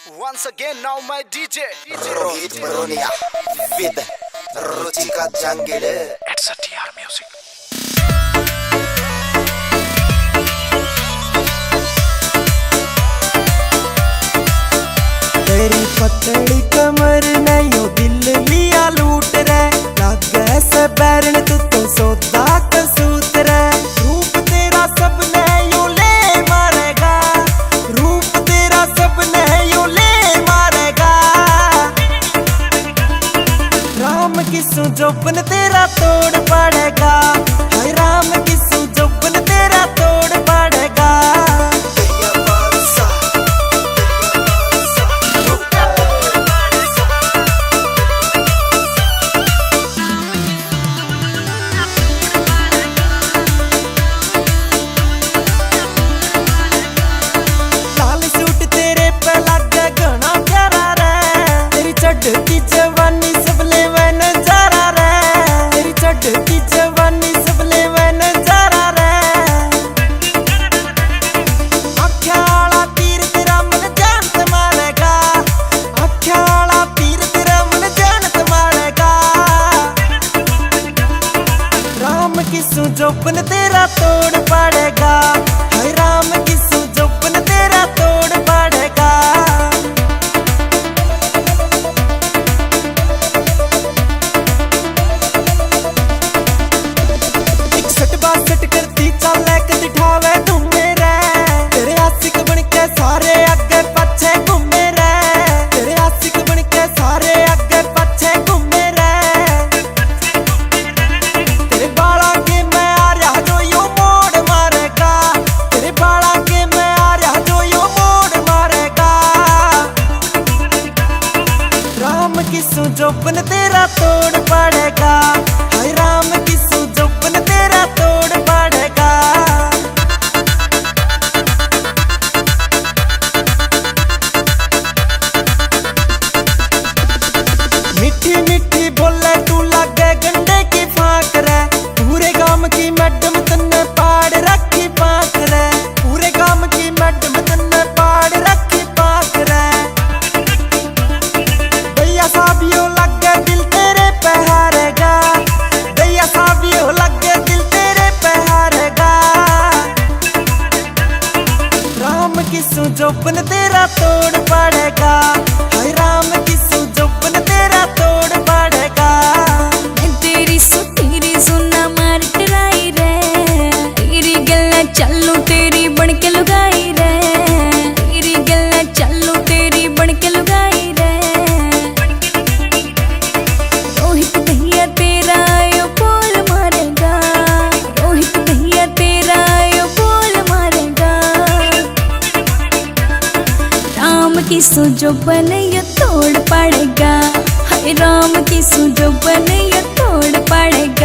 Once again, now my DJ. Rohit Baronia with Ruchika Jangile. It's a TR Music. तेरी पतली कमर ने यो दिल लिया लूट रे, लागे से बैरन तू तो सौदा कसूत रे। रूप तेरा सबने यो ले मारेगा, रूप तेरा सबने यो ले मारेगा। राम की सुजोबन तेरा तोड़ पड़ेगा, हाय राम की सुजोबन तेरा तोड़ पड़ेगा। की जवानी सबले वह नजारा रे, तेरी चढ़ती जवानी सबले वह नजारा रे। आँखों वाला तीर तेरा मन जानत मारेगा, आँखों वाला तीर तेरा मन जानत मारेगा। राम की सुजोबन तेरा तोड़ पड़ेगा, हाय राम की सुजोबन तेरा तोड़ पड़ेगा। बासट करती चाले कदी ठावे घूमे रे, तेरे आशिक बन के सारे आगे पीछे घूमे रे, तेरे आशिक बन के सारे आगे पीछे घूमे रे। तेरे बाला के मैं आ रहा जो यो मोड़ मारेगा, तेरे बाला के मैं आ रहा जो यो मोड़ मारेगा। राम की सुजोबन तेरा तोड़ पड़ेगा, हाय राम की सुजोबन तेरा तोड़ पड़ेगा। मीठी मीठी बोले तू लागे गंडे की फाक रे, पूरे गांव की मैडम तन्ने पाड़ रखी पाक रे, पूरे गांव की मैडम तन्ने पाड़ रखी पाक रे। भैया साबियो लगे दिल तेरे पे हारेगा, भैया साबियो लगे दिल तेरे पे हारेगा। राम की सुजोबन तेरा तोड़ पड़ेगा, हाय राम की सुजोबन तेरा तोड़ पड़ेगा। तेरी सुना मार कराई रे, तेरी गल्ला चालू तेरी बन के लुगाई रे, तेरी गल्ला चालू तेरी बन के लुगाई रे। रोहित भैया तेरा यो बोल मारेगा, रोहित भैया तेरा यो बोल मारेगा। राम की सुजोबन ये तोड़ पड़ेगा, हाय राम की सुजोबन ये तोड़ पड़ेगा।